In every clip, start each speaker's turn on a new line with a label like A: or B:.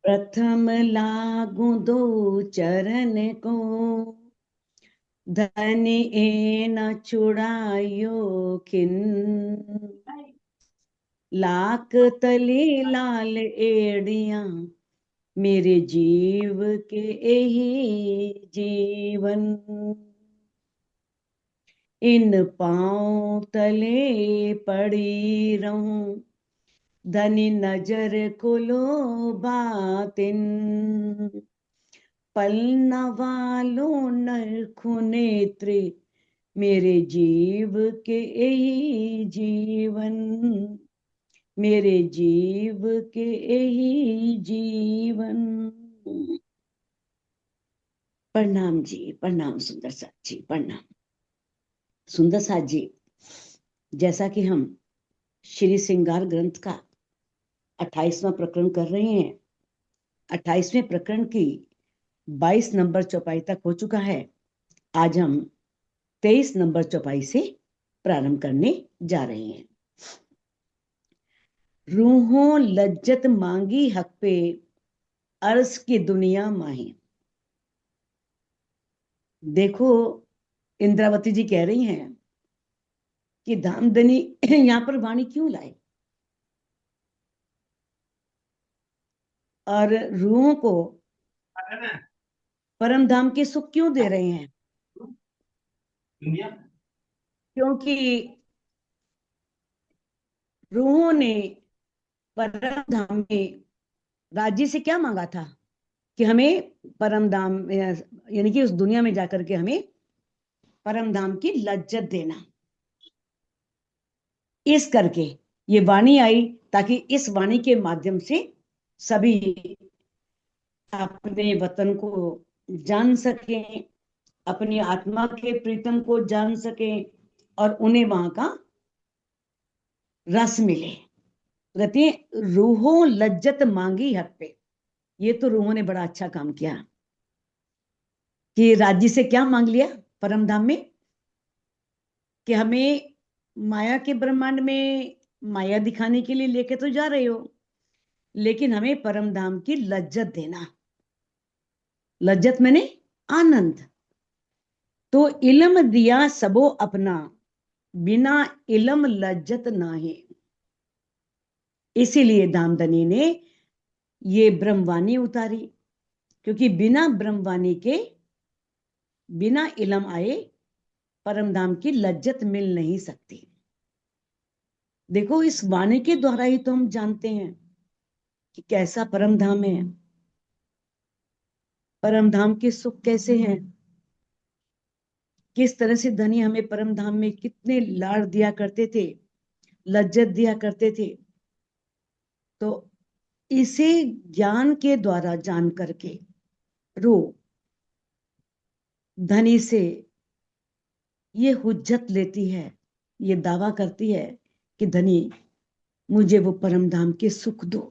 A: प्रथम लागू दो चरण को, धन ए न छुड़ायो खिन। लाख तले लाल एड़िया, मेरे जीव के यही जीवन। इन पांव तले पड़ी रहूं, धनी नजर को लो बातिन। पलना वालों नरखु नेत्र, मेरे जीव के यही जीवन। मेरे जीव के यही जीवन। प्रणाम जी, प्रणाम सुंदर साथ जी, प्रणाम। सुंदर साथ जी, जैसा कि हम श्री श्रृंगार ग्रंथ का 28वां प्रकरण कर रहे हैं, 28वें प्रकरण की 22 नंबर चौपाई तक हो चुका है। आज हम 23 नंबर चौपाई से प्रारंभ करने जा रहे हैं। रूहों लज्जत मांगी हक पे, अर्ज की दुनिया माही। देखो, इंद्रावती जी कह रही हैं कि धामधनी यहाँ पर वाणी क्यों लाए और रूहों को परम धाम के सुख क्यों दे रहे हैं। क्योंकि रूहों ने परम धाम में राज्य से क्या मांगा था कि हमें परम धाम यानी कि उस दुनिया में जाकर के हमें परम धाम की लज्जत देना। इस करके ये वाणी आई ताकि इस वाणी के माध्यम से सभी अपने वतन को जान सकें, अपनी आत्मा के प्रीतम को जान सकें और उन्हें वहां का रस मिले। कहते हैं रूहों लज्जत मांगी हक पे। ये तो रूहों ने बड़ा अच्छा काम किया कि राज्य से क्या मांग लिया परम धाम में, कि हमें माया के ब्रह्मांड में माया दिखाने के लिए लेके तो जा रहे हो, लेकिन हमें परम धाम की लज्जत देना। लज्जत मैंने आनंद। तो इल्म दिया सबो अपना, बिना इल्म लज्जत नाहे। इसीलिए दामदनी ने ये ब्रह्मवाणी उतारी, क्योंकि बिना ब्रह्मवाणी के, बिना इल्म आए परम धाम की लज्जत मिल नहीं सकती। देखो, इस वाणी के द्वारा ही तो हम जानते हैं कि कैसा परम धाम है, परम धाम के सुख कैसे हैं, किस तरह से धनी हमें परम धाम में कितने लाड़ दिया करते थे, लज्जत दिया करते थे। तो इसे ज्ञान के द्वारा जान करके रो धनी से ये हुज्जत लेती है, ये दावा करती है कि धनी मुझे वो परम धाम के सुख दो।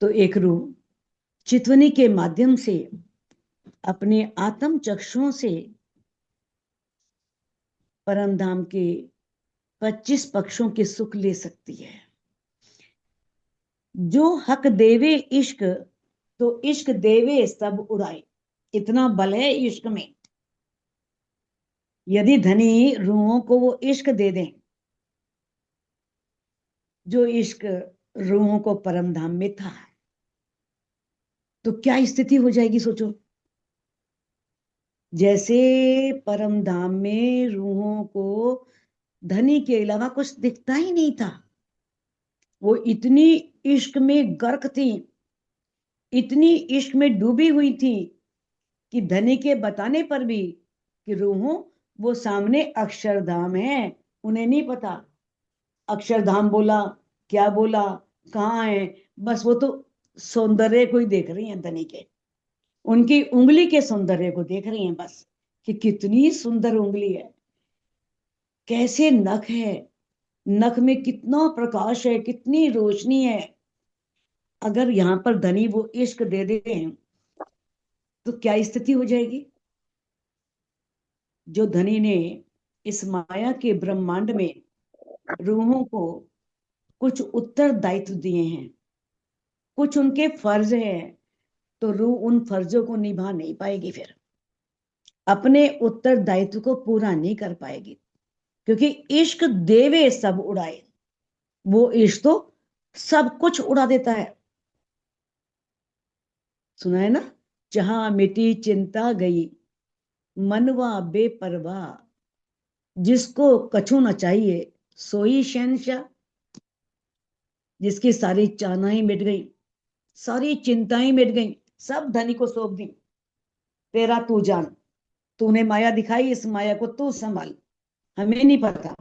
A: तो एक रूह चितवनी के माध्यम से अपने आत्म चक्षुओं से परम धाम के 25 पक्षों के सुख ले सकती है। जो हक देवे इश्क, तो इश्क देवे सब उड़ाए। इतना बल है इश्क में। यदि धनी रूहों को वो इश्क दे दें, जो इश्क रूहों को परम धाम में था, तो क्या स्थिति हो जाएगी सोचो। जैसे परम धाम में रूहों को धनी के अलावा कुछ दिखता ही नहीं था, वो इतनी इश्क में गर्क थी, इतनी इश्क में डूबी हुई थी कि धनी के बताने पर भी कि रूहों वो सामने अक्षरधाम है, उन्हें नहीं पता अक्षरधाम बोला क्या बोला, कहाँ है। बस वो तो सौंदर्य को ही देख रही हैं, धनी के उनकी उंगली के सौंदर्य को देख रही हैं बस, कि कितनी सुंदर उंगली है, कैसे नख है, नख में कितना प्रकाश है, कितनी रोशनी है। अगर यहाँ पर धनी वो इश्क दे दे तो क्या स्थिति हो जाएगी। जो धनी ने इस माया के ब्रह्मांड में रूहों को कुछ उत्तरदायित्व दिए हैं, कुछ उनके फर्ज हैं, तो रूह उन फर्जों को निभा नहीं पाएगी, फिर अपने उत्तरदायित्व को पूरा नहीं कर पाएगी, क्योंकि इश्क देवे सब उड़ाए, वो इश्क तो सब कुछ उड़ा देता है। सुना है ना, जहां मिटी चिंता गई, मनवा बेपरवाह, जिसको कछु न चाहिए सोई शहंशाह। जिसकी सारी चाहनाएं मिट गई, सारी चिंताएं मिट गई, सब धनी को सौंप दी, तेरा तू जान, तूने माया दिखाई, इस माया को तू संभाल, हमें नहीं पता।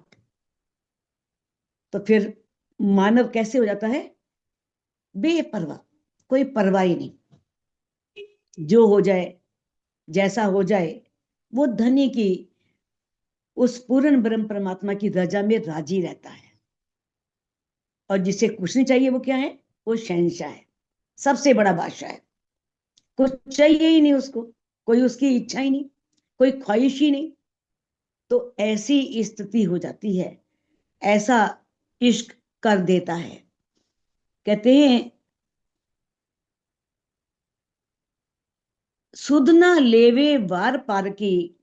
A: तो फिर मानव कैसे हो जाता है? बेपरवाह, कोई परवाह ही नहीं, जो हो जाए जैसा हो जाए, वो धनी की उस पूर्ण ब्रह्म परमात्मा की रजा में राजी रहता है। और जिसे कुछ नहीं चाहिए वो क्या है? वो शहंशाह है, सबसे बड़ा बादशाह है। कुछ चाहिए ही नहीं उसको, कोई उसकी इच्छा ही नहीं, कोई ख्वाहिश ही नहीं। तो ऐसी स्थिति हो जाती है, ऐसा इश्क कर देता है। कहते हैं, सुध ना लेवे वार पार की,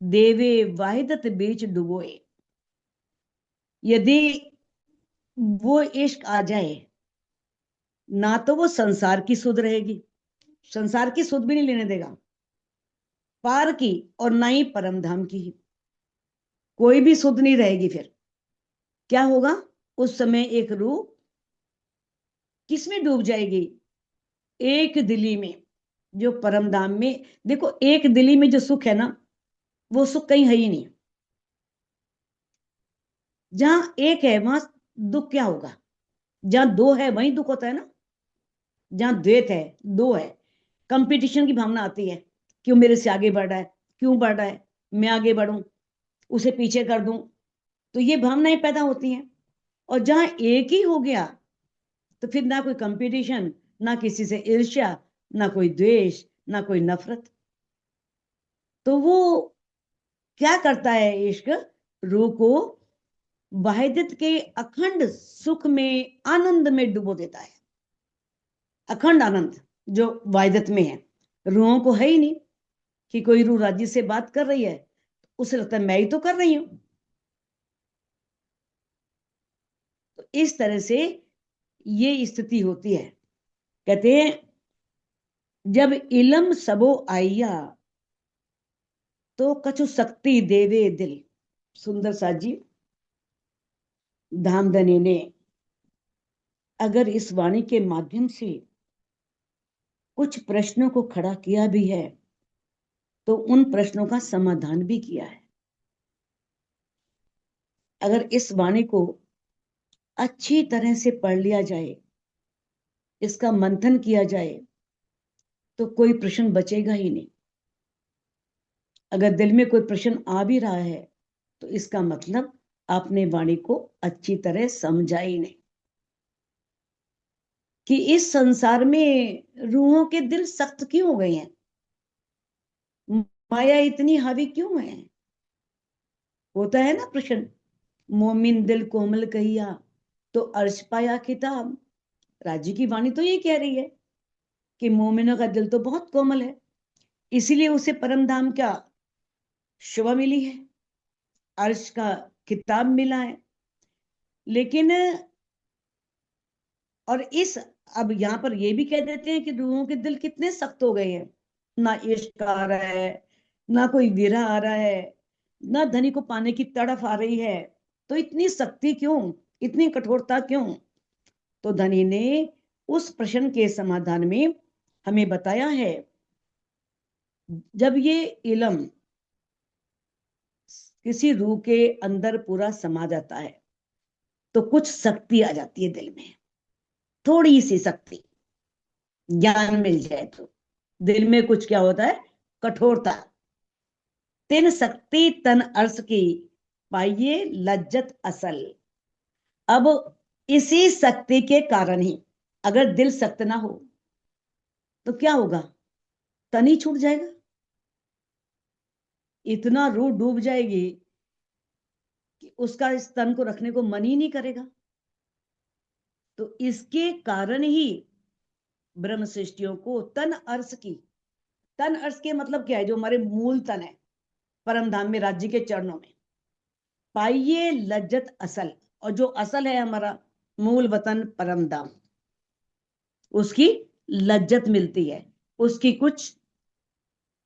A: देवे वाहिदत बीच डुबोए। यदि वो इश्क आ जाए, ना तो वो संसार की सुध रहेगी, संसार की सुध भी नहीं लेने देगा पार की, और ना ही परम धाम की, कोई भी सुध नहीं रहेगी। फिर क्या होगा? उस समय एक रूह किसमें डूब जाएगी? एक दिली में, जो परम धाम में। देखो, एक दिली में जो सुख है ना, वो सुख कहीं है ही नहीं। जहां एक है वहां दुख क्या होगा? जहां दो है वहीं दुख होता है ना। जहां द्वैत है, दो है, कंपटीशन की भावना आती है, क्यों मेरे से आगे बढ़ रहा है, क्यों बढ़ रहा है, मैं आगे बढ़ूं, उसे पीछे कर दूं। तो ये भावनाएं पैदा होती हैं। और जहां एक ही हो गया, तो फिर ना कोई कंपटीशन, ना किसी से ईर्ष्या, ना कोई द्वेष, ना कोई नफरत। तो वो क्या करता है इश्क? रूह को वाहिदत के अखंड सुख में, आनंद में डुबो देता है। अखंड आनंद जो वाहिदत में है, रूहों को है ही नहीं कि कोई रूह राज्य से बात कर रही है, उसे लगता है मैं ही तो कर रही हूं। तो इस तरह से ये स्थिति होती है। कहते हैं, जब इलम सबो आइया, तो कछु शक्ति देवे दिल। सुंदर सा जी धामधनी ने अगर इस वाणी के माध्यम से कुछ प्रश्नों को खड़ा किया भी है, तो उन प्रश्नों का समाधान भी किया है। अगर इस वाणी को अच्छी तरह से पढ़ लिया जाए, इसका मंथन किया जाए, तो कोई प्रश्न बचेगा ही नहीं। अगर दिल में कोई प्रश्न आ भी रहा है, तो इसका मतलब आपने वाणी को अच्छी तरह समझा ही नहीं। कि इस संसार में रूहों के दिल सख्त क्यों हो गए हैं, माया इतनी हावी क्यों है? होता है ना प्रश्न, मोमिन दिल कोमल कहिया, तो अर्श पाया किताब। राजी की वाणी तो ये कह रही है कि मोमिनों का दिल तो बहुत कोमल है, इसीलिए उसे परम धाम क्या शुभ मिली है, अर्श का किताब मिला है। लेकिन और इस अब यहां पर ये भी कह देते हैं कि रूहों के दिल कितने सख्त हो गए हैं, ना इश्क आ रहा है, ना कोई विरह आ रहा है, ना धनी को पाने की तड़फ आ रही है। तो इतनी सख्ती क्यों, इतनी कठोरता क्यों? तो धनी ने उस प्रश्न के समाधान में हमें बताया है, जब ये इलम किसी रूह के अंदर पूरा समा जाता है, तो कुछ शक्ति आ जाती है दिल में, थोड़ी सी शक्ति, ज्ञान मिल जाए तो दिल में कुछ क्या होता है? कठोरता। तिन शक्ति तन अर्श की, पाइये लज्जत असल। अब इसी शक्ति के कारण ही, अगर दिल सख्त ना हो तो क्या होगा? तन ही छूट जाएगा, इतना रूह डूब जाएगी कि उसका इस तन को रखने को मन ही नहीं करेगा। तो इसके कारण ही ब्रह्म सृष्टियों को तन अर्श की, तन अर्श के मतलब क्या है, जो हमारे मूल तन है परम धाम में राज्य के चरणों में, पाइये लज्जत असल, और जो असल है हमारा मूल वतन परम धाम, उसकी लज्जत मिलती है, उसकी कुछ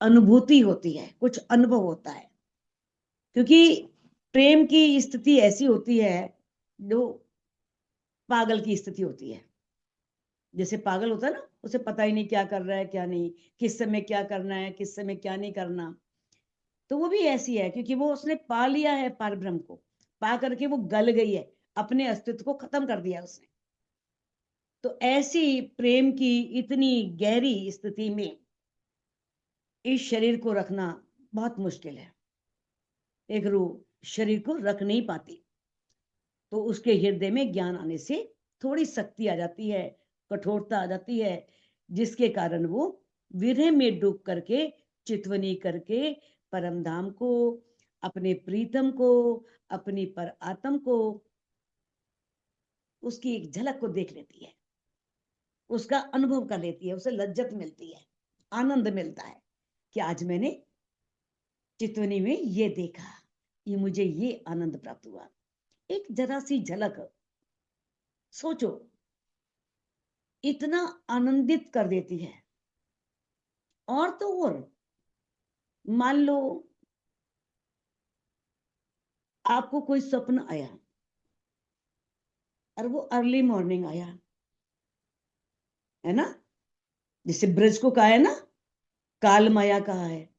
A: अनुभूति होती है, कुछ अनुभव होता है। क्योंकि प्रेम की स्थिति ऐसी होती है जो पागल की स्थिति होती है। जैसे पागल होता है ना, उसे पता ही नहीं क्या कर रहा है क्या नहीं, किस समय क्या करना है किस समय क्या नहीं करना, तो वो भी ऐसी है, क्योंकि वो उसने पा लिया है पार ब्रह्म को, पा करके वो गल गई है, अपने अस्तित्व को खत्म कर दिया उसने। तो ऐसी प्रेम की इतनी गहरी स्थिति में इस शरीर को रखना बहुत मुश्किल है। एक रूह शरीर को रख नहीं पाती, तो उसके हृदय में ज्ञान आने से थोड़ी शक्ति आ जाती है, कठोरता आ जाती है, जिसके कारण वो विरह में डूब करके चितवनी करके परम धाम को, अपने प्रीतम को, अपनी पर आत्म को, उसकी एक झलक को देख लेती है, उसका अनुभव कर लेती है, उसे लज्जत मिलती है, आनंद मिलता है कि आज मैंने चितवनी में ये देखा, ये मुझे ये आनंद प्राप्त हुआ। एक जरा सी झलक, सोचो, इतना आनंदित कर देती है। और तो और, मान लो आपको कोई सपना आया, और वो अर्ली मॉर्निंग आया, है ना, जिसे ब्रज को कहा है ना, काल माया कहा है,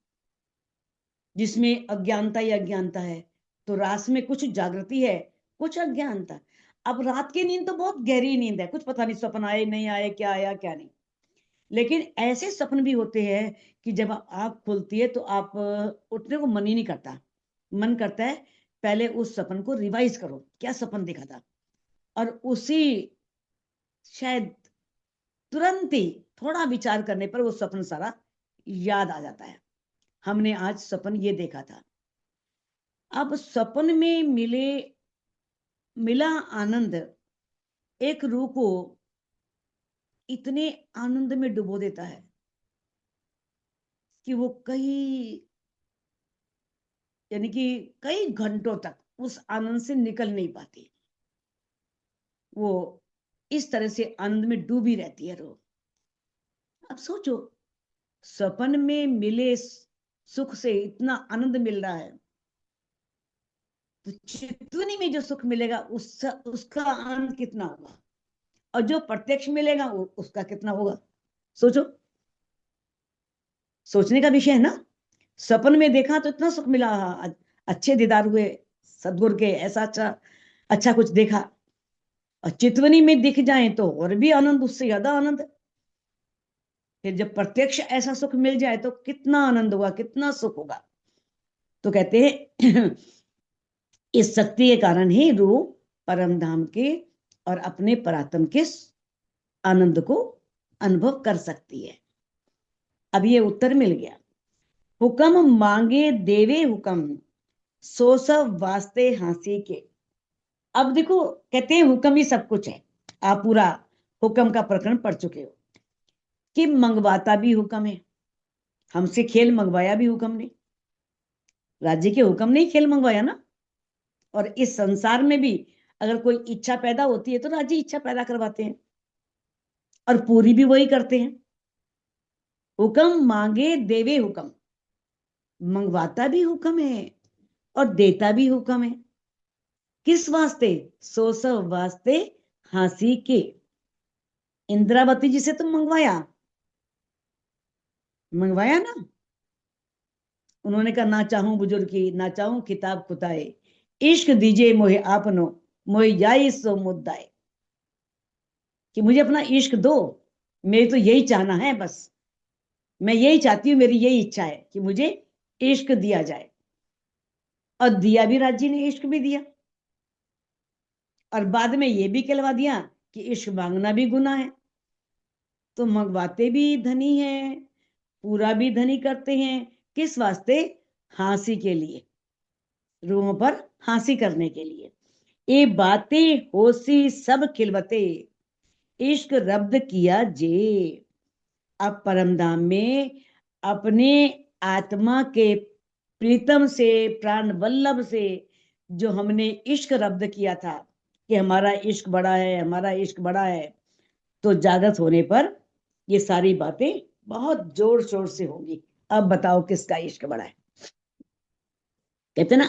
A: जिसमें अज्ञानता ही अज्ञानता है, तो रात में कुछ जागृति है, कुछ अज्ञानता। अब रात की नींद तो बहुत गहरी नींद है, कुछ पता नहीं सपना आए नहीं आए, क्या आया क्या नहीं। लेकिन ऐसे सपन भी होते हैं कि जब आंख खुलती है तो आप उठने को मन ही नहीं करता, मन करता है पहले उस सपन को रिवाइज करो, क्या सपन देखा था, और उसी शायद तुरंत ही थोड़ा विचार करने पर वो सपन सारा याद आ जाता है, हमने आज सपन ये देखा था। अब सपन में मिला आनंद एक रूह को इतने आनंद में डुबो देता है कि वो यानी कि कई घंटों तक उस आनंद से निकल नहीं पाती, वो इस तरह से आनंद में डूबी रहती है रूह। अब सोचो, सपन में मिले सुख से इतना आनंद मिल रहा है, तो चितवनी में जो सुख मिलेगा उसका आनंद कितना होगा, और जो प्रत्यक्ष मिलेगा उसका कितना होगा। सोचो, सोचने का विषय है ना। सपन में देखा तो इतना सुख मिला, अच्छे दीदार हुए सदगुरु के, ऐसा अच्छा अच्छा कुछ देखा, और चितवनी में दिख जाए तो और भी आनंद, उससे ज्यादा आनंद। फिर जब प्रत्यक्ष ऐसा सुख मिल जाए तो कितना आनंद होगा, कितना सुख होगा। तो कहते हैं इस शक्ति के कारण ही रूह परम धाम के और अपने परात्म के आनंद को अनुभव कर सकती है। अब ये उत्तर मिल गया। हुक्म मांगे देवे हुक्म, सो सब वास्ते हांसी के। अब देखो, कहते हैं हुक्म ही सब कुछ है, आप पूरा हुक्म का प्रकरण पढ़ चुके हो कि मंगवाता भी हुक्म है, हमसे खेल मंगवाया भी हुक्म ने, राज्य के हुक्म ने ही खेल मंगवाया ना। और इस संसार में भी अगर कोई इच्छा पैदा होती है तो राज्य इच्छा पैदा करवाते हैं, और पूरी भी वही करते हैं। हुक्म मांगे देवे हुक्म, मंगवाता भी हुक्म है और देता भी हुक्म है। किस वास्ते? सो सब वास्ते हांसी के। इंद्रावती जी से तुम मंगवाया ना, उन्होंने कहा ना चाहूं बुजुर्ग की, ना चाहूं किताब खुदाए, इश्क दीजिए मोहे आपनो, मोहे जाई सो मुद्दाए। कि मुझे अपना इश्क दो, मेरी तो यही चाहना है बस, मैं यही चाहती हूँ, मेरी यही इच्छा है कि मुझे इश्क दिया जाए। और दिया भी, राज्य ने इश्क भी दिया, और बाद में ये भी कहलवा दिया कि इश्क मांगना भी गुनाह है। तो मंगवाते भी धनी है, पूरा भी धनी करते हैं, किस वास्ते? हांसी के लिए, रूहों पर हांसी करने के लिए। ये बातें होसी सब खिलवते, इश्क रब्द किया जे। अब परमधाम में अपने आत्मा के प्रीतम से, प्राण वल्लभ से जो हमने इश्क रब्द किया था कि हमारा इश्क बड़ा है, हमारा इश्क बड़ा है, तो जागृत होने पर ये सारी बातें बहुत जोर शोर से होंगी। अब बताओ किसका इश्क बड़ा है। कहते ना,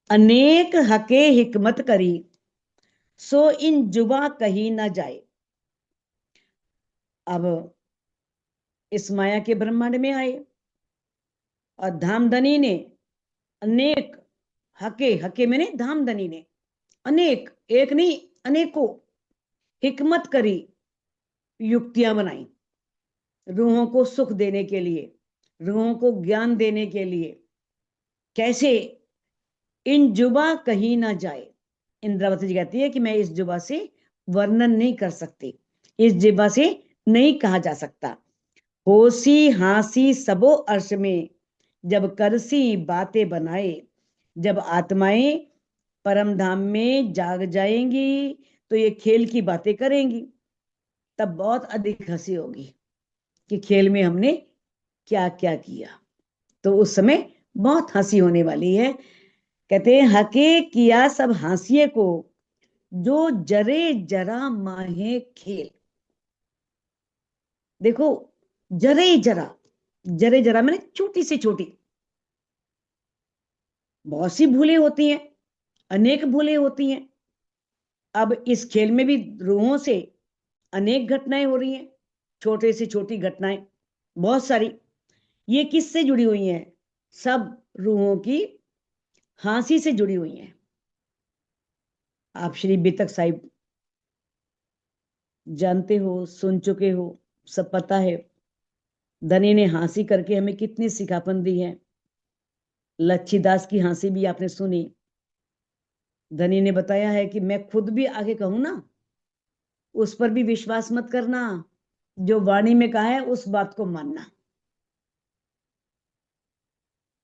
A: अनेक हके हिकमत करी, सो इन जुबा कहीं ना जाए। अब इस माया के ब्रह्मांड में आए और धामधनी ने अनेक हके, हके मैंने धामधनी ने अनेक, एक नहीं अनेकों हिकमत करी, युक्तियां बनाई रूहों को सुख देने के लिए, रूहों को ज्ञान देने के लिए। कैसे? इन जुबा कहीं ना जाए। इंद्रावती जी कहती है कि मैं इस जुबा से वर्णन नहीं कर सकती, इस जुबा से नहीं कहा जा सकता। होसी हासी सबो अर्श में, जब करसी बातें बनाए। जब आत्माएं परम धाम में जाग जाएंगी तो ये खेल की बातें करेंगी, तब बहुत अधिक हंसी होगी कि खेल में हमने क्या क्या किया। तो उस समय बहुत हंसी होने वाली है। कहते हैं, हके किया सब हासिये को, जो जरे जरा माहे खेल। देखो, जरे जरा, जरे जरा मैंने छोटी से छोटी, बहुत सी भूलें होती हैं, अनेक भूलें होती हैं। अब इस खेल में भी रूहों से अनेक घटनाएं हो रही हैं, छोटे से छोटी घटनाएं बहुत सारी। ये किससे जुड़ी हुई हैं? सब रूहों की हंसी से जुड़ी हुई हैं। आप श्री बेतक साहिब जानते हो, सुन चुके हो, सब पता है। धनी ने हंसी करके हमें कितनी सिखापन दी है। लच्छीदास की हंसी भी आपने सुनी। धनी ने बताया है कि मैं खुद भी आगे कहूं ना, उस पर भी विश्वास मत करना, जो वाणी में कहा है उस बात को मानना।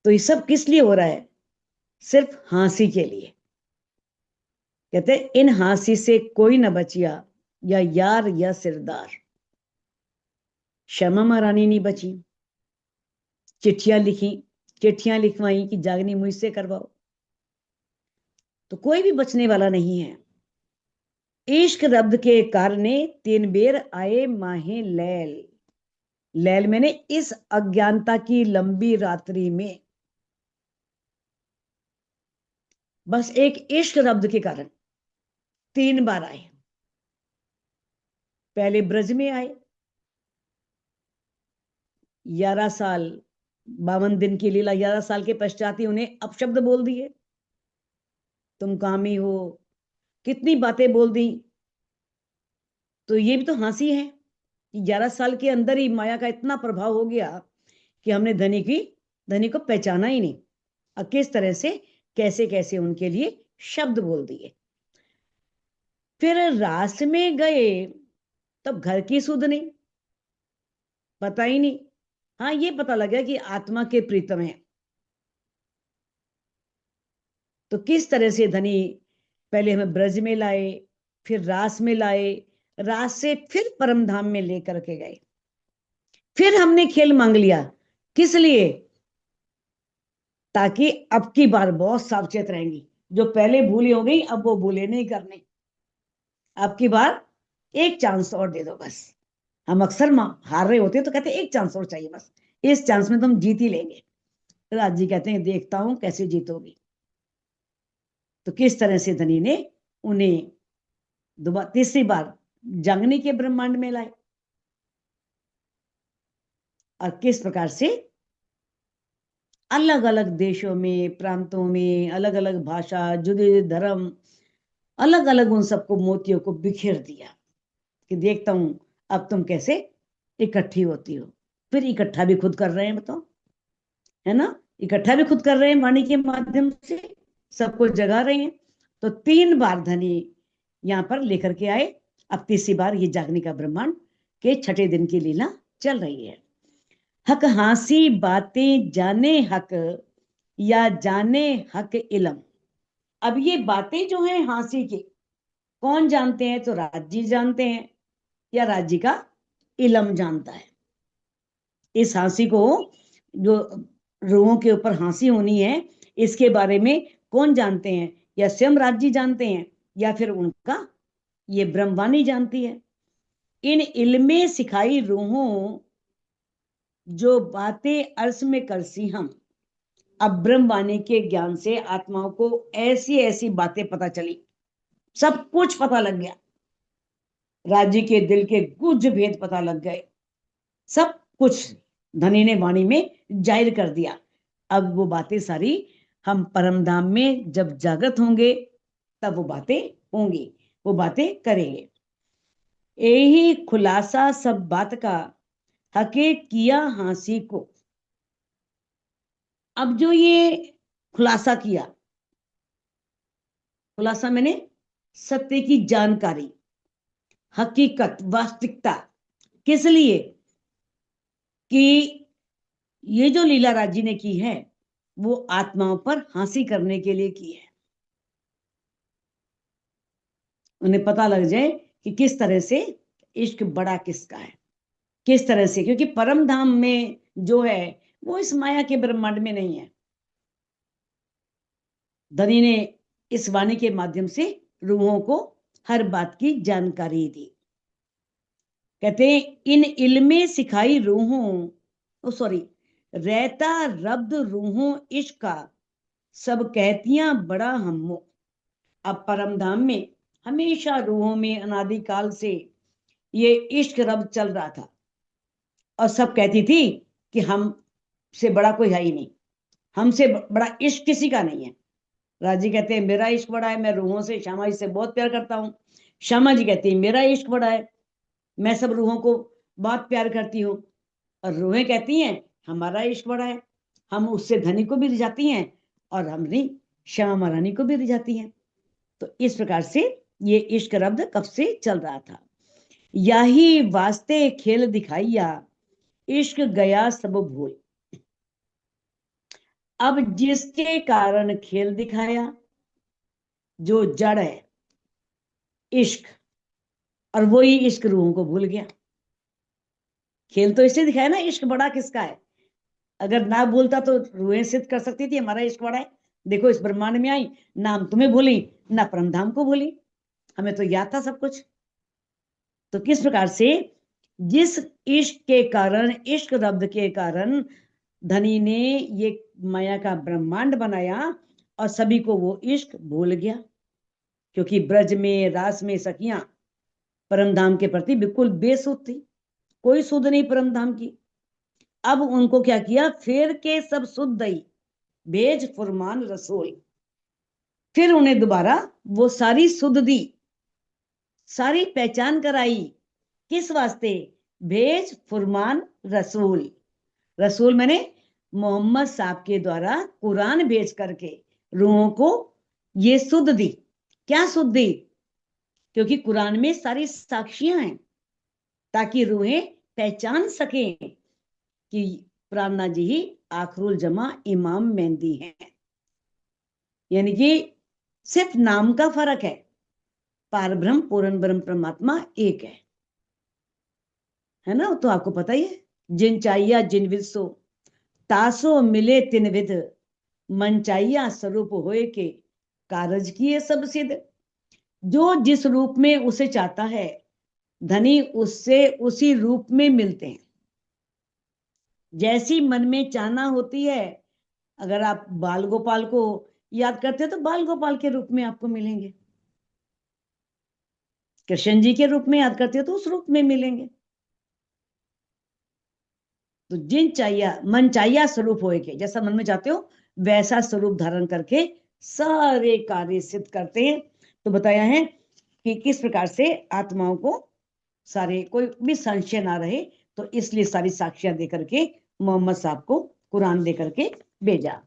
A: तो ये सब किस लिए हो रहा है? सिर्फ हंसी के लिए। कहते इन हंसी से कोई न बचिया, या यार या सिरदार। श्यामा महारानी नहीं बची, चिट्ठियां लिखी, चिट्ठियां लिखवाई कि जागनी मुझसे करवाओ, तो कोई भी बचने वाला नहीं है। इश्क रब्द के कारणे तीन बेर आए माहे लैल। लैल मैंने इस अज्ञानता की लंबी रात्रि में, बस एक इश्क रब्द के कारण 3 बार आए। पहले ब्रज में आए, 11 साल, 52 दिन की लीला, 11 साल के पश्चात ही उन्हें अपशब्द बोल दिए, तुम कामी हो, कितनी बातें बोल दी। तो ये भी तो हंसी है कि 11 साल के अंदर ही माया का इतना प्रभाव हो गया कि हमने धनी को पहचाना ही नहीं, और किस तरह से कैसे कैसे उनके लिए शब्द बोल दिए। फिर रास में गए, तब घर की सुध नहीं, पता ही नहीं। हाँ, ये पता लगा कि आत्मा के प्रीतम है। तो किस तरह से धनी पहले हमें ब्रज में लाए, फिर रास में लाए, रास से फिर परम धाम में लेकर के गए। फिर हमने खेल मांग लिया, किस लिए? ताकि अब की बार बहुत सावचेत रहेंगी, जो पहले भूली हो गई अब वो भूले नहीं करने। अब की बार एक चांस और दे दो बस। हम अक्सर हार रहे होते हैं तो कहते हैं एक चांस और चाहिए, बस इस चांस में तुम जीत ही लेंगे। राज जी कहते हैं देखता हूं कैसे जीतोगी। तो किस तरह से धनी ने उन्हें दोबारा तीसरी बार जंगनी के ब्रह्मांड में लाए, और किस प्रकार से अलग अलग देशों में, प्रांतों में, अलग अलग भाषा, जुदे जुदे धर्म, अलग अलग उन सबको मोतियों को बिखेर दिया कि देखता हूं अब तुम कैसे इकट्ठी होती हो। फिर इकट्ठा भी खुद कर रहे हैं, बताओ, है ना? इकट्ठा भी खुद कर रहे हैं वाणी के माध्यम से, सबको जगा रहे हैं। तो 3 बार धनी यहाँ पर लेकर के आए। अब तीसरी बार ये जागने का ब्रह्मांड के छठे दिन की लीला चल रही है। हक हासी बातें जाने हक, या जाने हक इलम। अब ये बातें जो हैं हांसी की, कौन जानते हैं? तो राज जी जानते हैं। या राज्य का इलम जानता है। इस हंसी को, जो रूहों के ऊपर हंसी होनी है, इसके बारे में कौन जानते हैं? या स्वयं राज्य जानते हैं, या फिर उनका ये ब्रह्मवाणी जानती है। इन इल्मे सिखाई रूहों जो बातें अर्श में करसी हम। अब ब्रह्मवाणी के ज्ञान से आत्माओं को ऐसी ऐसी बातें पता चली, सब कुछ पता लग गया, राज्य के दिल के गुज भेद पता लग गए, सब कुछ धनी ने वाणी में जाहिर कर दिया। अब वो बातें सारी हम परमधाम में जब जागृत होंगे तब वो बातें होंगी, वो बातें करेंगे। यही खुलासा सब बात का हके किया हांसी को। अब जो ये खुलासा किया, खुलासा मैंने सत्य की जानकारी, हकीकत, वास्तविकता, किस लिए? कि ये जो लीला राज्य ने की है वो आत्माओं पर हंसी करने के लिए की है, उन्हें पता लग जाए कि किस तरह से इश्क बड़ा किसका है, किस तरह से, क्योंकि परम धाम में जो है वो इस माया के ब्रह्मांड में नहीं है। धनी ने इस वाणी के माध्यम से रूहों को हर बात की जानकारी दी। कहते हैं इन इल्मे सिखाई रूहों, सॉरी, रहता रब्द रूहों इश्क का, सब कहतियां बड़ा हमो। अब परमधाम में हमेशा रूहों में अनादिकाल से ये इश्क रब्द चल रहा था, और सब कहती थी कि हमसे बड़ा कोई है ही नहीं, हमसे बड़ा इश्क किसी का नहीं है। राजी कहते हैं मेरा इश्क बड़ा है, मैं रूहों से, श्यामा जी से बहुत प्यार करता हूँ। श्यामा जी कहती है मेरा इश्क बड़ा है, मैं सब रूहों को बहुत प्यार करती हूँ। और रूहें कहती हैं हमारा इश्क बड़ा है, हम उससे धनी को भी रिझाती हैं और हमने श्यामा महारानी को भी रिझाती हैं। तो इस प्रकार से ये इश्क रब्द कब से चल रहा था। यही वास्ते खेल दिखाइया, इश्क गया सब भूल। अब जिसके कारण खेल दिखाया, जो जड़ है इश्क, और वो ही इश्क रूहों को भूल गया। खेल तो इससे दिखाया ना इश्क बड़ा किसका है। अगर ना भूलता तो रूहें सिद्ध कर सकती थी हमारा इश्क बड़ा है, देखो इस ब्रह्मांड में आई, नाम तुम्हें भूली ना परमधाम को भूली, हमें तो याद था सब कुछ। तो किस प्रकार से जिस इश्क के कारण, इश्क रब्द के कारण धनी ने ये माया का ब्रह्मांड बनाया और सभी को वो इश्क भूल गया, क्योंकि ब्रज में रास में सखियां परमधाम के प्रति बिल्कुल बेसुध थी, कोई सुध नहीं परमधाम की। अब उनको क्या किया, फेर के सब सुध दई भेज फुरमान रसोई। फिर उन्हें दोबारा वो सारी सुध दी, सारी पहचान कराई, किस वास्ते? भेज फुरमान रसूल। रसूल मैंने मोहम्मद साहब के द्वारा कुरान भेज करके रूहों को ये सुध दी। क्या सुध दी? क्योंकि कुरान में सारी साक्षियां हैं, ताकि रूहें पहचान सकें कि प्राणना जी ही आखरुल जमा इमाम मेहंदी हैं। यानी कि सिर्फ नाम का फर्क है, पार ब्रह्म पूर्ण ब्रह्म परमात्मा एक है ना। तो आपको पता ही है, जिन चाहिया जिन विद सो, तासो मिले तिन विद, मन चाहिया स्वरूप होए के, कारज किए सब सिद्ध। जो जिस रूप में उसे चाहता है, धनी उससे उसी रूप में मिलते हैं। जैसी मन में चाहना होती है, अगर आप बाल गोपाल को याद करते हैं तो बाल गोपाल के रूप में आपको मिलेंगे, कृष्ण जी के रूप में याद करते हो तो उस रूप में मिलेंगे। तो जिन चाहिए मन चाहिए स्वरूप होए के, जैसा मन में चाहते हो वैसा स्वरूप धारण करके सारे कार्य सिद्ध करते हैं। तो बताया है कि किस प्रकार से आत्माओं को सारे कोई भी संशय ना रहे, तो इसलिए सारी साक्षियां दे करके मोहम्मद साहब को कुरान दे करके भेजा।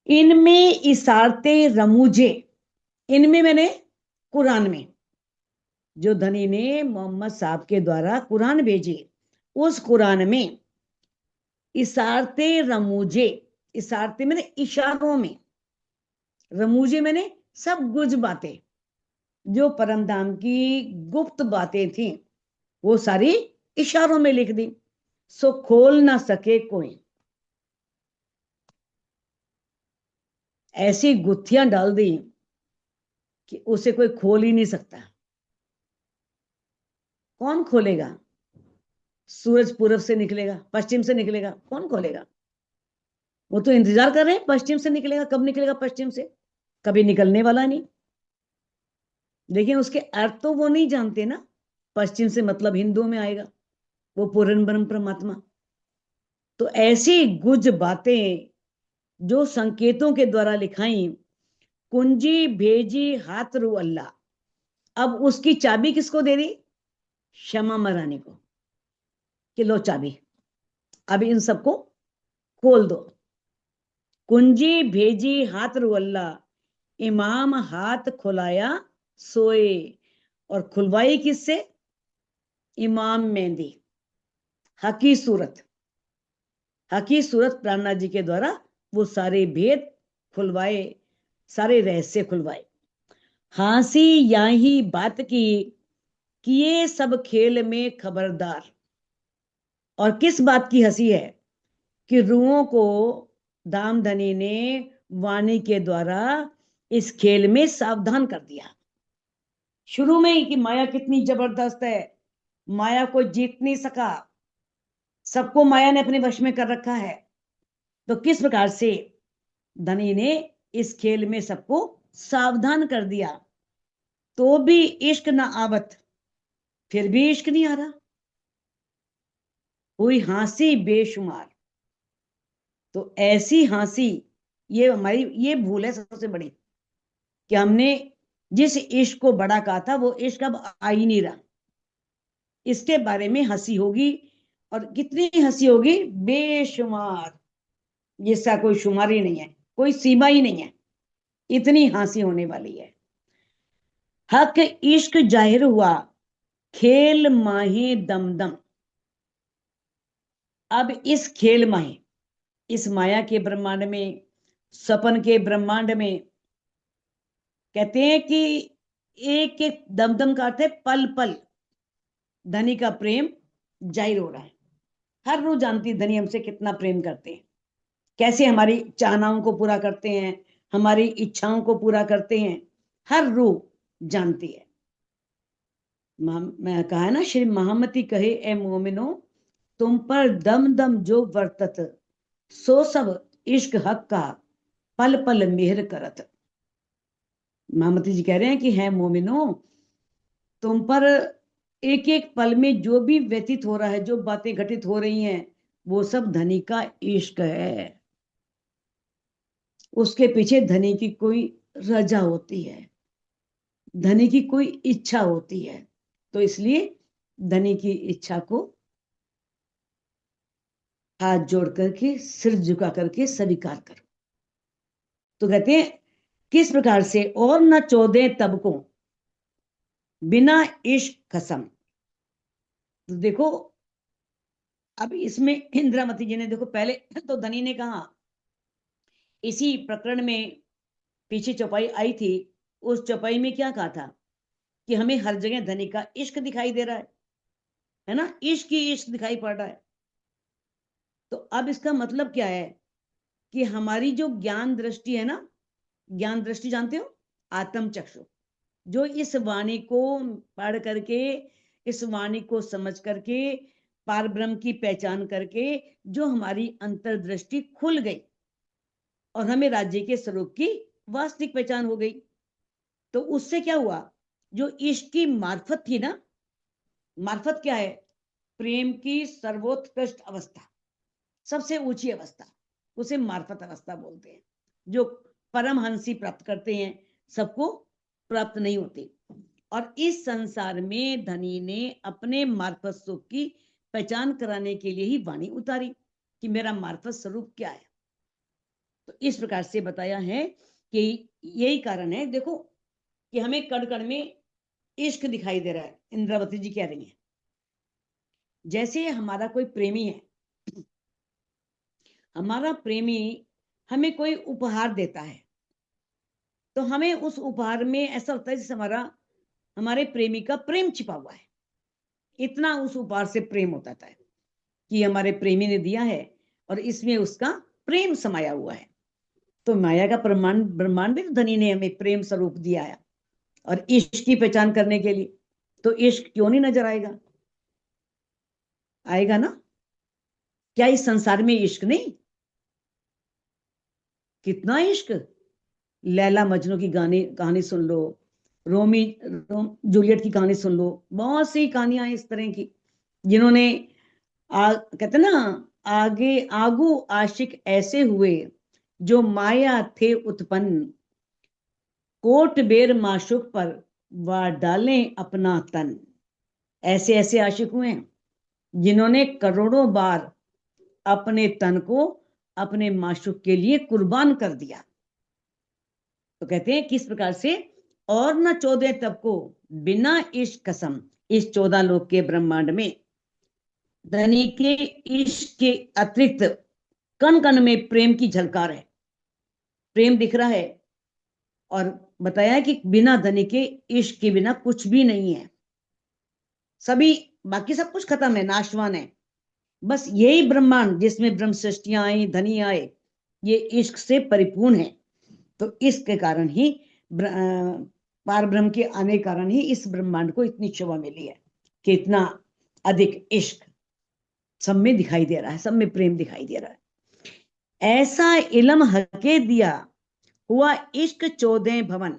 A: इनमें इशारते रमूजे, इनमें मैंने कुरान में, जो धनी ने मोहम्मद साहब के द्वारा कुरान भेजी, उस कुरान में इशारते रमूजे, इशारते मैंने इशारों में, रमूजे मैंने सब कुछ बातें, जो परमधाम की गुप्त बातें थी वो सारी इशारों में लिख दी, सो खोल ना सके कोई। ऐसी गुत्थियां डाल दी कि उसे कोई खोल ही नहीं सकता। कौन खोलेगा? सूरज पूरब से निकलेगा, पश्चिम से निकलेगा, कौन खोलेगा? वो तो इंतजार कर रहे हैं पश्चिम से निकलेगा, कब निकलेगा पश्चिम से, कभी निकलने वाला नहीं। लेकिन उसके अर्थ तो वो नहीं जानते ना। पश्चिम से मतलब हिंदू में आएगा, वो पूर्ण ब्रह्म परमात्मा। तो ऐसी गुज बातें जो संकेतों के द्वारा लिखाई, कुंजी भेजी हाथ रू अल्लाह। अब उसकी चाबी किसको दे दी? शमा मरानी को, कि लो चाबी, अब इन सबको खोल दो। कुंजी भेजी हाथ रू अल्लाह, इमाम हाथ खुलाया सोए। और खुलवाई किससे? इमाम मेहंदी। हकी सूरत, हकी सूरत प्राणनाथ जी के द्वारा वो सारे भेद खुलवाए, सारे रहस्य खुलवाए। हंसी यही बात की, किए सब खेल में खबरदार। और किस बात की हंसी है? कि रूहों को दामधनी ने वाणी के द्वारा इस खेल में सावधान कर दिया शुरू में ही, कि माया कितनी जबरदस्त है, माया को जीत नहीं सका, सबको माया ने अपने वश में कर रखा है। तो किस प्रकार से धनी ने इस खेल में सबको सावधान कर दिया, तो भी इश्क ना आवत, फिर भी इश्क नहीं आ रहा, हुई हंसी बेशुमार। तो ऐसी हंसी, ये हमारी ये भूल है सबसे बड़ी, कि हमने जिस इश्क को बड़ा कहा था वो इश्क अब आ ही नहीं रहा। इसके बारे में हंसी होगी, और कितनी हंसी होगी? बेशुमार, जिसका कोई शुमार ही नहीं है, कोई सीमा ही नहीं है, इतनी हंसी होने वाली है। हक इश्क जाहिर हुआ, खेल माहे दमदम। अब इस खेल माहे, इस माया के ब्रह्मांड में, सपन के ब्रह्मांड में, कहते हैं कि एक एक दमदम का अर्थ है पल पल धनी का प्रेम जाहिर हो रहा है। हर रोज जानती है धनी हमसे कितना प्रेम करते हैं, कैसे हमारी चाहनाओं को पूरा करते हैं, हमारी इच्छाओं को पूरा करते हैं, हर रूह जानती है। मैं कहा ना, श्री महामती कहे ए मोमिनो, तुम पर दम दम जो वर्तत, सो सब इश्क हक का पल पल मेहर करत। महामती जी कह रहे हैं कि है मोमिनो, तुम पर एक एक पल में जो भी व्यतीत हो रहा है, जो बातें घटित हो रही हैं, वो सब धनी का इश्क है। उसके पीछे धनी की कोई रजा होती है, धनी की कोई इच्छा होती है। तो इसलिए धनी की इच्छा को हाथ जोड़ करके, सिर झुका करके स्वीकार करो। तो कहते हैं किस प्रकार से, और न चौदह तबकों बिना इश्क कसम। तो देखो, अब इसमें इंद्रावती जी ने, देखो पहले तो धनी ने कहा, इसी प्रकरण में पीछे चौपाई आई थी, उस चौपाई में क्या कहा था? कि हमें हर जगह धनी का इश्क दिखाई दे रहा है ना, इश्क ही इश्क दिखाई पड़ रहा है। तो अब इसका मतलब क्या है? कि हमारी जो ज्ञान दृष्टि है ना, ज्ञान दृष्टि जानते हो, आत्म चक्षु, जो इस वाणी को पढ़ करके, इस वाणी को समझ करके, पार ब्रह्म की पहचान करके जो हमारी अंतर्दृष्टि खुल गई और हमें राज्य के स्वरूप की वास्तविक पहचान हो गई, तो उससे क्या हुआ? जो इश्क की मार्फत थी ना, मार्फत क्या है? प्रेम की सर्वोत्कृष्ट अवस्था, सबसे ऊंची अवस्था, उसे मार्फत अवस्था बोलते हैं। जो परमहंसी प्राप्त करते हैं, सबको प्राप्त नहीं होती। और इस संसार में धनी ने अपने मार्फत सुख की पहचान कराने के लिए ही वाणी उतारी, कि मेरा मार्फत स्वरूप क्या है। तो इस प्रकार से बताया है कि यही कारण है, देखो, कि हमें कण कण में इश्क दिखाई दे रहा है। इंद्रावती जी कह रही हैं, जैसे हमारा कोई प्रेमी है, हमारा प्रेमी हमें कोई उपहार देता है, तो हमें उस उपहार में ऐसा होता है जैसे हमारा हमारे प्रेमी का प्रेम छिपा हुआ है। इतना उस उपहार से प्रेम होता था कि हमारे प्रेमी ने दिया है और इसमें उसका प्रेम समाया हुआ है। तो माया का ब्रह्मांड भी धनी ने हमें प्रेम स्वरूप दिया है। और इश्क की पहचान करने के लिए तो इश्क क्यों नहीं नजर आएगा? आएगा ना। क्या इस संसार में इश्क नहीं? कितना इश्क। लैला मजनू की कहानी सुन लो, जूलियट की कहानी सुन लो, बहुत सी कहानियां इस तरह की जिन्होंने कहते ना, आगे आगू आशिक ऐसे हुए जो माया थे उत्पन्न, कोट बेर माशुक पर वा डालें अपना तन। ऐसे ऐसे आशिक हुए हैं जिन्होंने करोड़ों बार अपने तन को अपने माशुक के लिए कुर्बान कर दिया। तो कहते हैं किस प्रकार से, और न 14 तब को बिना इश्क कसम, इस 14 लोक के ब्रह्मांड में धनी के इश्क के अतिरिक्त कण कण में प्रेम की झलकार है, प्रेम दिख रहा है। और बताया कि बिना धनी के इश्क के बिना कुछ भी नहीं है, सभी बाकी सब कुछ खत्म है, नाशवान है। बस यही ब्रह्मांड जिसमें ब्रह्म सृष्टियां आई, धनी आए, ये इश्क से परिपूर्ण है। तो इसके कारण ही पार ब्रह्म के आने के कारण ही इस ब्रह्मांड को इतनी शोभा मिली है कि इतना अधिक इश्क सब में दिखाई दे रहा है, सब में प्रेम दिखाई दे रहा है। ऐसा इलम हके दिया हुआ इश्क 14 भवन,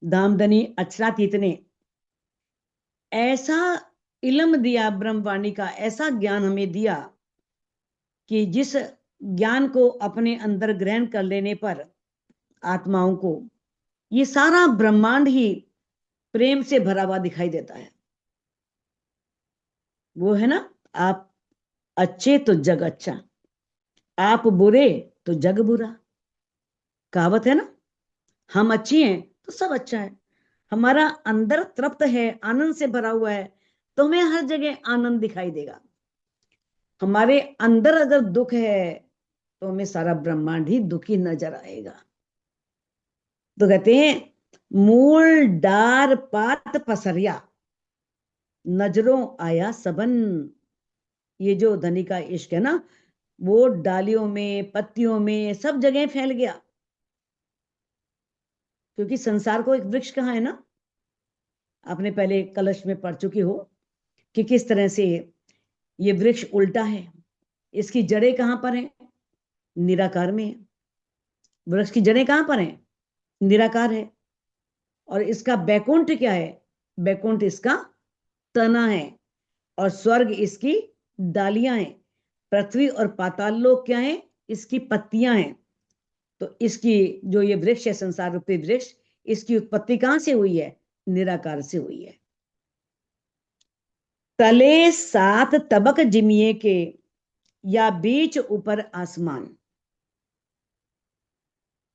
A: दामदनी अक्षरातीत ने ऐसा इलम दिया, ब्रह्मवाणी का ऐसा ज्ञान हमें दिया कि जिस ज्ञान को अपने अंदर ग्रहण कर लेने पर आत्माओं को ये सारा ब्रह्मांड ही प्रेम से भरा हुआ दिखाई देता है। वो है ना, आप अच्छे तो जग अच्छा, आप बुरे तो जग बुरा। कहावत है ना, हम अच्छे हैं तो सब अच्छा है। हमारा अंदर तृप्त है, आनंद से भरा हुआ है, तो हमें हर जगह आनंद दिखाई देगा। हमारे अंदर अगर दुख है तो हमें सारा ब्रह्मांड ही दुखी नजर आएगा। तो कहते हैं मूल डार पात पसरिया, नजरों आया सबन। ये जो धनी का इश्क है ना, वो डालियों में, पत्तियों में, सब जगह फैल गया। क्योंकि संसार को एक वृक्ष कहा है ना, आपने पहले कलश में पढ़ चुकी हो कि किस तरह से ये वृक्ष उल्टा है। इसकी जड़ें कहां पर हैं? निराकार में है। वृक्ष की जड़ें कहां पर हैं? निराकार है। और इसका बैकुंठ क्या है? बैकुंठ इसका तना है और स्वर्ग इसकी डालियां हैं। पृथ्वी और पाताल लोक क्या है? इसकी पत्तियां हैं। तो इसकी जो ये वृक्ष है, संसार रूपी वृक्ष, इसकी उत्पत्ति कहां से हुई है? निराकार से हुई है। तले 7 तबक जिमिए के, या बीच ऊपर आसमान।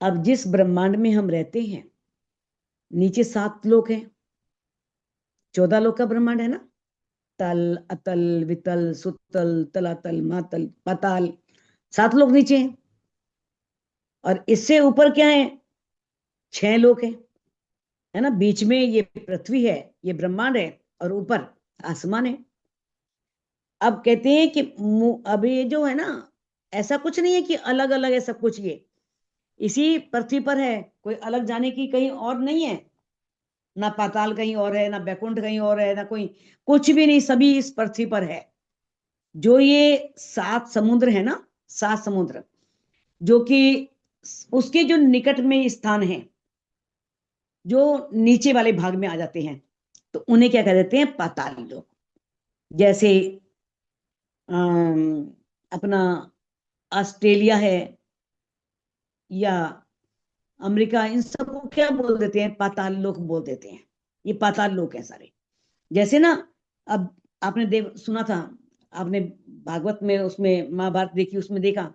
A: अब जिस ब्रह्मांड में हम रहते हैं, नीचे 7 लोक हैं, 14 लोक का ब्रह्मांड है ना, तल, अतल, वितल, सुतल, तलातल, मातल, पाताल, 7 लोक नीचे हैं। और इससे ऊपर क्या है? 6 लोक है ना। बीच में ये पृथ्वी है, ये ब्रह्मांड है, और ऊपर आसमान है। अब कहते हैं कि अब ये जो है ना, ऐसा कुछ नहीं है कि अलग अलग है सब कुछ, ये इसी पृथ्वी पर है, कोई अलग जाने की कहीं और नहीं है। ना पाताल कहीं और है, ना बैकुंठ कहीं और है, ना कोई कुछ भी नहीं, सभी इस पृथ्वी पर है। जो ये 7 समुद्र है ना, 7 समुद्र, जो कि उसके जो निकट में स्थान है, जो नीचे वाले भाग में आ जाते हैं, तो उन्हें क्या कह देते हैं? पाताल लोक। जैसे अपना ऑस्ट्रेलिया है या अमेरिका, इन सबको क्या बोल देते हैं? पाताल लोक बोल देते हैं। ये पाताल लोक है सारे। जैसे ना, अब आपने देव सुना था, आपने भागवत में उसमें महाभारत देखी, उसमें देखा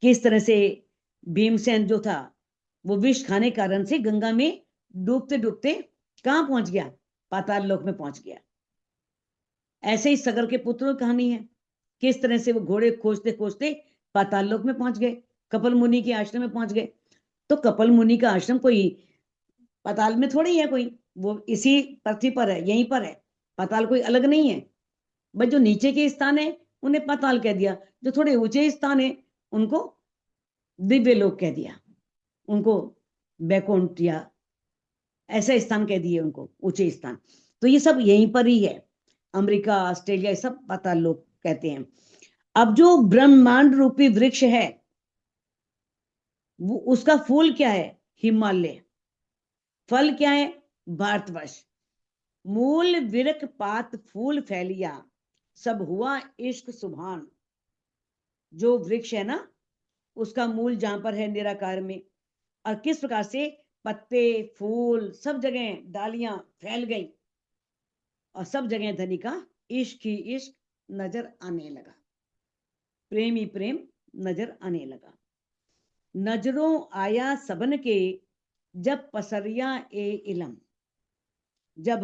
A: किस तरह से भीमसेन जो था वो विष खाने कारण से गंगा में डूबते डूबते कहां पहुंच गया? पाताल लोक में पहुंच गया। ऐसे ही सगर के पुत्रों की कहानी है, किस तरह से वो घोड़े खोजते खोजते पाताल लोक में पहुंच गए, कपिल मुनि के आश्रम में पहुंच गए। तो कपिल मुनि का आश्रम कोई पाताल में थोड़ी है कोई, वो इसी पृथ्वी पर है, यहीं पर है, पाताल कोई अलग नहीं है। बस जो नीचे के स्थान है उन्हें पाताल कह दिया, जो थोड़े ऊंचे स्थान है उनको दिव्य लोक कह दिया, उनको बैकुंठ या ऐसा स्थान कह दिए उनको, ऊंचे स्थान। तो ये सब यहीं पर ही है, अमेरिका, ऑस्ट्रेलिया, ये सब पाताल लोक कहते हैं। अब जो ब्रह्मांड रूपी वृक्ष है, वो उसका फूल क्या है? हिमालय। फल क्या है? भारतवर्ष। मूल विरक पात फूल फैलिया, सब हुआ इश्क सुभान। जो वृक्ष है ना, उसका मूल जहां पर है निराकार में, और किस प्रकार से पत्ते, फूल, सब जगह डालियां फैल गई, और सब जगह धनी का इश्क ही इश्क नजर आने लगा, प्रेम ही प्रेम नजर आने लगा। नजरों आया सबन के, जब पसरिया ए इलम। जब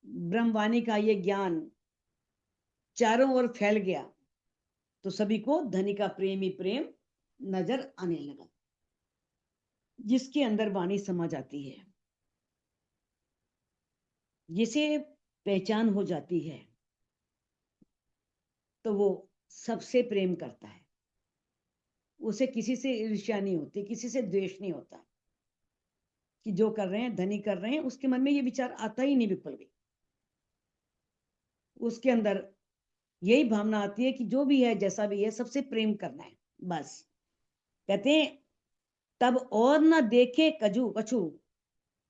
A: ब्रह्मवाणी का ये ज्ञान चारों ओर फैल गया, तो सभी को धनी का प्रेम ही प्रेम नजर आने लगा। जिसके अंदर वाणी समा जाती है, जिसे पहचान हो जाती है, तो वो सबसे प्रेम करता है। उसे किसी से ईर्ष्या नहीं होती, किसी से द्वेष नहीं होता, कि जो कर रहे हैं धनी कर रहे हैं, उसके मन में ये विचार आता ही नहीं बिल्कुल भी। उसके अंदर यही भावना आती है कि जो भी है, जैसा भी है, सबसे प्रेम करना है, बस। कहते हैं तब और न देखे कछु कछु,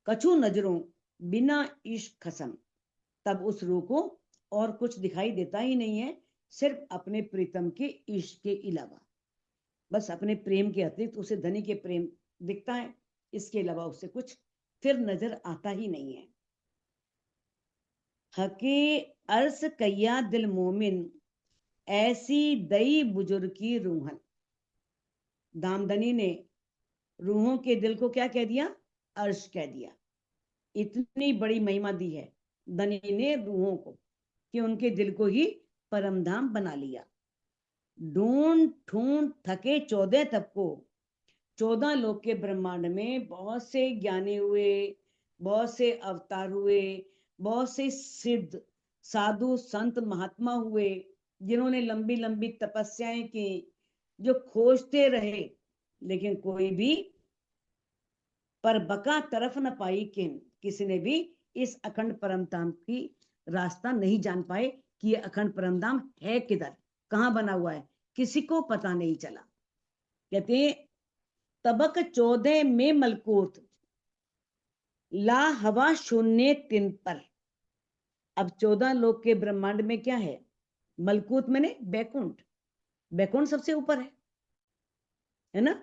A: कछु नजरों बिना इश्क खसम। तब उस रूह को और कुछ दिखाई देता ही नहीं है, सिर्फ अपने प्रीतम के इश्क के अलावा। बस अपने प्रेम के अतिरिक्त उसे धनी के प्रेम दिखता है, इसके अलावा उसे कुछ फिर नजर आता ही नहीं है। हके अर्स कैया दिल मोमिन, ऐसी दई बुजुर्ग की रूहन। दामदनी ने रूहों के दिल को क्या कह दिया? अर्श कह दिया। इतनी बड़ी महिमा दी है धनी ने रूहों को, कि उनके दिल को ही परम धाम बना लिया। ढूंढ ढूंढ थके 14 तब को, 14 लोक के ब्रह्मांड में बहुत से ज्ञानी हुए, बहुत से अवतार हुए, बहुत से सिद्ध साधु संत महात्मा हुए, जिन्होंने लंबी लंबी तपस्याएं की, जो खोजते रहे, लेकिन कोई भी पर बका तरफ न पाई। किसी ने भी इस अखंड परम धाम की रास्ता नहीं जान पाए कि ये अखंड परम धाम है किधर, कहाँ बना हुआ है, किसी को पता नहीं चला। कहते हैं तबक 14 में मलकूत, ला हवा शून्य तिन पर। अब 14 लोक के ब्रह्मांड में क्या है? मलकूत मैंने बैकुंठ, बैकुंठ सबसे ऊपर है ना।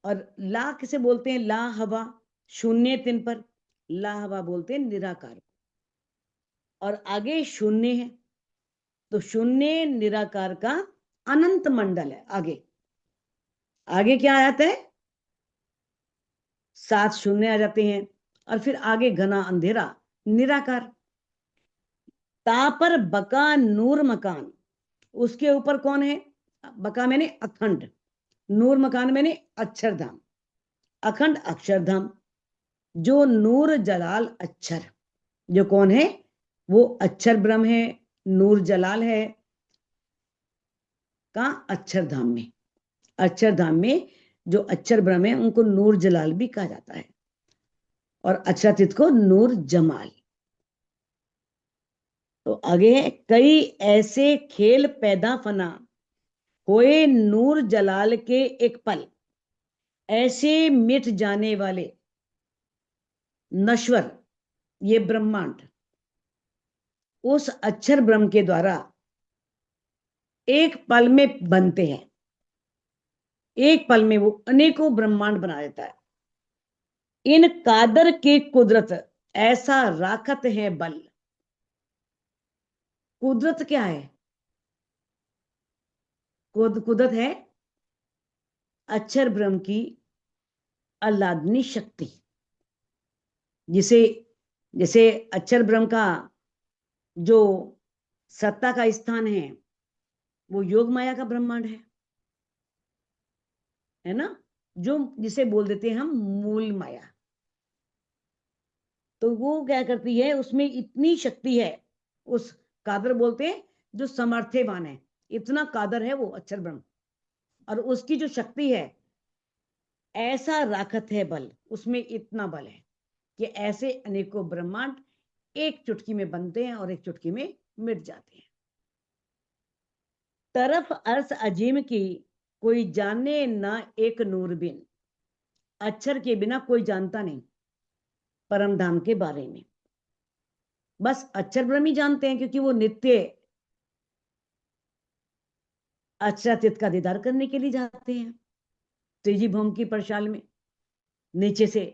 A: और ला किसे बोलते हैं? ला हवा शून्य तिन पर, ला हवा बोलते हैं निराकार, और आगे शून्य है, तो शून्य निराकार का अनंत मंडल है। आगे आगे क्या आता है? 7 शून्य आ जाते हैं, और फिर आगे घना अंधेरा निराकार। तापर बका नूर मकान, उसके ऊपर कौन है? बका मैंने अखंड, नूर मकान मैंने अक्षरधाम, अखंड अक्षरधाम। जो नूर जलाल अक्षर, जो कौन है? वो अक्षर ब्रह्म है, नूर जलाल है। कहाँ? अक्षरधाम में। अक्षरधाम में जो अक्षर ब्रह्म है उनको नूर जलाल भी कहा जाता है, और अक्षरातीत को नूर जमाल। तो आगे है कई ऐसे खेल पैदा फना, होए नूर जलाल के एक पल। ऐसे मिट जाने वाले नश्वर ये ब्रह्मांड उस अक्षर ब्रह्म के द्वारा एक पल में बनते हैं। एक पल में वो अनेकों ब्रह्मांड बना देता है। इन कादर के कुदरत ऐसा राखत है बल। कुदरत क्या है? कुदरत है अक्षर ब्रह्म की अलादनी शक्ति, जिसे जैसे अक्षर ब्रह्म का जो सत्ता का स्थान है वो योग माया का ब्रह्मांड है ना, जो जिसे बोल देते हैं हम मूल माया। तो वो क्या करती है, उसमें इतनी शक्ति है, उस कादर बोलते हैं जो समर्थ्यवान है, इतना कादर है वो अक्षर ब्रह्म, और उसकी जो शक्ति है, ऐसा राखत है बल, उसमें इतना बल है कि ऐसे अनेकों ब्रह्मांड एक चुटकी में बनते हैं और एक चुटकी में मिट जाते हैं। तरफ अर्श अजीम की कोई जाने ना एक नूर बिन, अक्षर के बिना कोई जानता नहीं परम धाम के बारे में, बस अक्षर ब्रह्म ही जानते हैं, क्योंकि वो नित्य अक्षरातीत का दीदार करने के लिए जाते हैं। त्रिजी भूमि की परशाल में नीचे से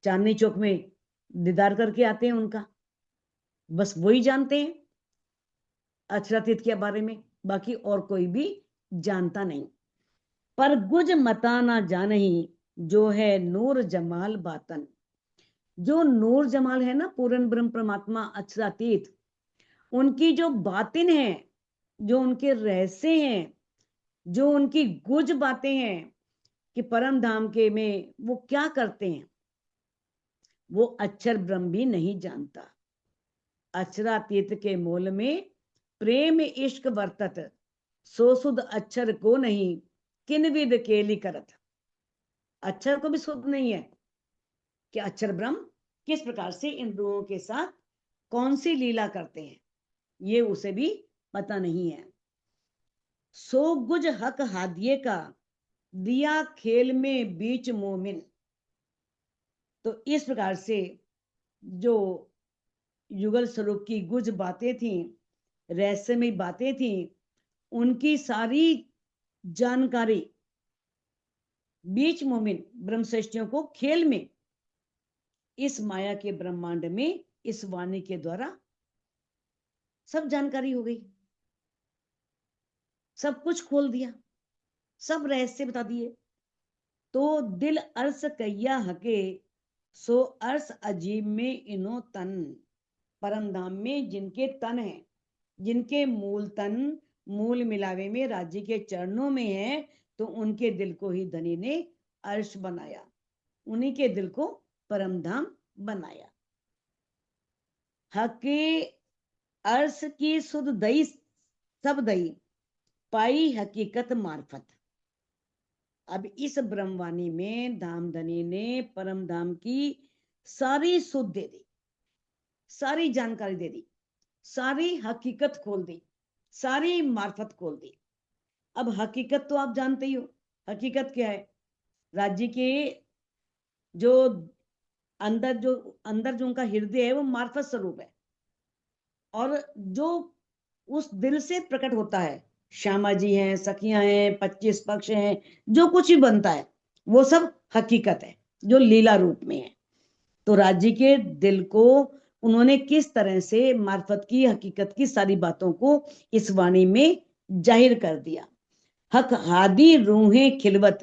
A: चांदनी चौक में दीदार करके आते हैं उनका, बस वही जानते हैं अक्षरातीत के बारे में, बाकी और कोई भी जानता नहीं। पर गुज मता ना जानही जो है नूर जमाल बातन, जो नूर जमाल है ना, पूर्ण ब्रह्म परमात्मा अक्षरातीत, उनकी जो बातिन है, जो उनके रहस्य हैं, जो उनकी गुज बातें हैं कि परम धाम के में वो क्या करते हैं, वो अक्षर ब्रह्म भी नहीं जानता। अक्षरातीत के मूल में प्रेम इश्क वर्तत, सो सुध अक्षर को नहीं किन विद केली करत। अक्षर को भी सुध नहीं है कि अक्षर ब्रह्म किस प्रकार से इन रूहों के साथ कौन सी लीला करते हैं, ये उसे भी पता नहीं है। सो गुज हक हादिये का दिया खेल में बीच मोमिन, तो इस प्रकार से जो युगल स्वरूप की गुज बातें थी, रहस्यमय बातें थी, उनकी सारी जानकारी बीच मोमिन ब्रह्मश्रेष्ठियों को खेल में इस माया के ब्रह्मांड में इस वाणी के द्वारा सब जानकारी हो गई, सब कुछ खोल दिया, सब रहस्य बता दिए। तो दिल अर्स कैया हके सो अर्स अजीब में इनो तन, परम धाम में जिनके तन है, जिनके मूल तन मूल मिलावे में राज्य के चरणों में है, तो उनके दिल को ही धनी ने अर्श बनाया, उन्हीं के दिल को परम धाम बनाया। हके अर्श की सुध दई सब दई पाई हकीकत मार्फत। अब इस ब्रह्मवाणी में धामधनी ने परम धाम की सारी सुध दे दी, सारी जानकारी दे दी, सारी हकीकत खोल दी, सारी मार्फत खोल दी। अब हकीकत तो आप जानते ही हो, हकीकत क्या है, राज्य के जो अंदर जो उनका हृदय है वो मार्फत स्वरूप है, और जो उस दिल से प्रकट होता है, श्यामा जी हैं, सखियां हैं, 25 पक्ष हैं, जो कुछ भी बनता है वो सब हकीकत है जो लीला रूप में है। तो राज्य के दिल को उन्होंने किस तरह से मार्फत की हकीकत की सारी बातों को इस वाणी में जाहिर कर दिया। हक हादी रूहें खिलवत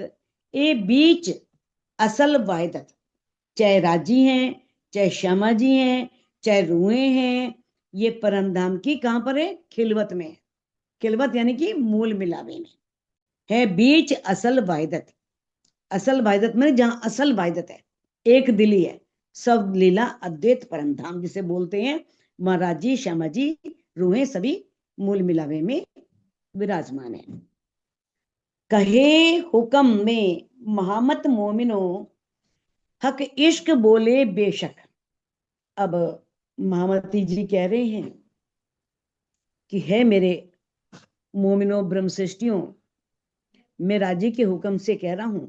A: ए बीच असल वायदत, चाहे राजी हैं, चाहे श्यामा जी हैं, चाहे रूहें हैं, ये परम धाम की कहां पर है, खिलवत में है। खिलवत यानी कि मूल मिलावे में है, बीच असल वायदत, असल वायदत में जहां असल वायदत है, एक दिली है, सब लीला अद्वैत परम धाम जिसे बोलते हैं, महाराज जी, श्यामा जी, रूहें सभी मूल मिलावे में विराजमान है। कहे हुक्म में महामत मोमिनो हक इश्क बोले बेशक। अब महामती जी कह रहे हैं कि है मेरे मोमिनो ब्रह्मश्रेष्ठियों, मैं राजी के हुक्म से कह रहा हूं,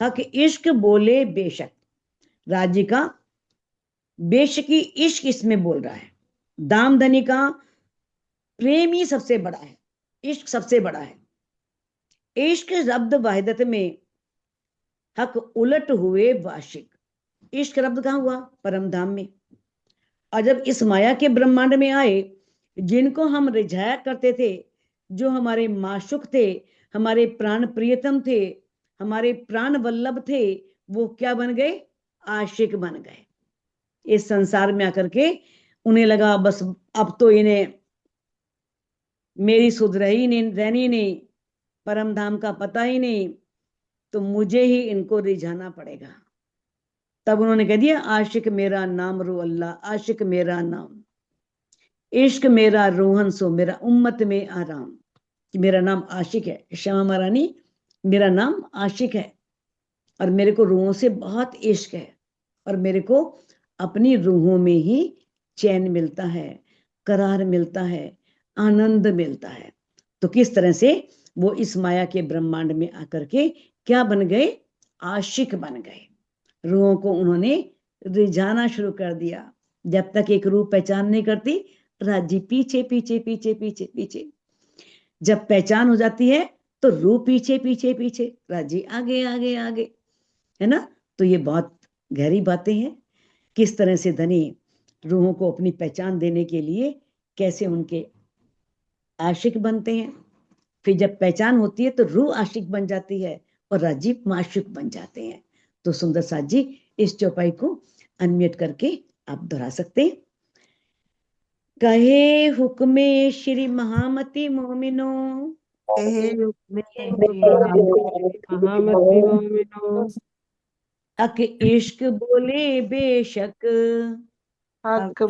A: हक इश्क बोले बेशक, राजी का बेशकी इश्क इसमें बोल रहा है, दामधनी का प्रेम ही सबसे बड़ा है, इश्क सबसे बड़ा है। इश्क शब्द वाहिदत में हक उलट हुए वाशिक, इश्क शब्द कहां हुआ, परम धाम में, और जब इस माया के ब्रह्मांड में आए, जिनको हम रिझाया करते थे, जो हमारे माशुक थे, हमारे प्राण प्रियतम थे, हमारे प्राण वल्लभ थे, वो क्या बन गए, आशिक बन गए। इस संसार में आकर के उन्हें लगा बस अब तो इन्हें मेरी सुध रही नहीं, रहनी नहीं, परम धाम का पता ही नहीं, तो मुझे ही इनको रिझाना पड़ेगा, तब उन्होंने कह दिया आशिक मेरा नाम रो अल्लाह, आशिक मेरा नाम, इश्क मेरा रोहन सो मेरा उम्मत में आराम, कि मेरा नाम आशिक है, श्यामा महारानी मेरा नाम आशिक है और मेरे को रूहों से बहुत इश्क है और मेरे को अपनी रूहों में ही चैन मिलता है, करार मिलता है, आनंद मिलता है। तो किस तरह से वो इस माया के ब्रह्मांड में आकर के क्या बन गए, आशिक बन गए। रूहों को उन्होंने रिझाना शुरू कर दिया। जब तक एक रूह पहचान नहीं करती, राजी पीछे पीछे पीछे पीछे पीछे, जब पहचान हो जाती है तो रूह पीछे पीछे पीछे, राजी आगे आगे आगे, है ना। तो ये बहुत गहरी बातें हैं, किस तरह से धनी रूहों को अपनी पहचान देने के लिए कैसे उनके आशिक बनते हैं। फिर जब पहचान होती है तो रूह आशिक बन जाती है और राजीव माशुक बन जाते हैं। तो सुंदर साथ जी इस चौपाई को अनम्यूट करके आप दोहरा सकते हैं। कहे हुक्मे श्री महामती मोमिनो,
B: महामती मोमिनो,
A: हक इश्क बोले बेशक,
B: हक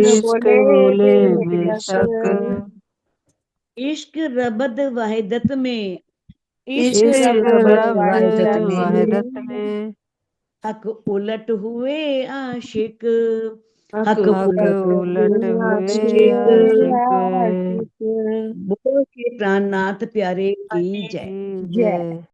B: इश्क बोले बेशक,
A: इश्क रबद वाहिदत में,
B: इश्क रब वाहिदत में,
A: हक उलट हुए आशिक,
B: हक उलट हुए आशिक,
A: बोल के प्राणनाथ प्यारे की जय।
B: की जय।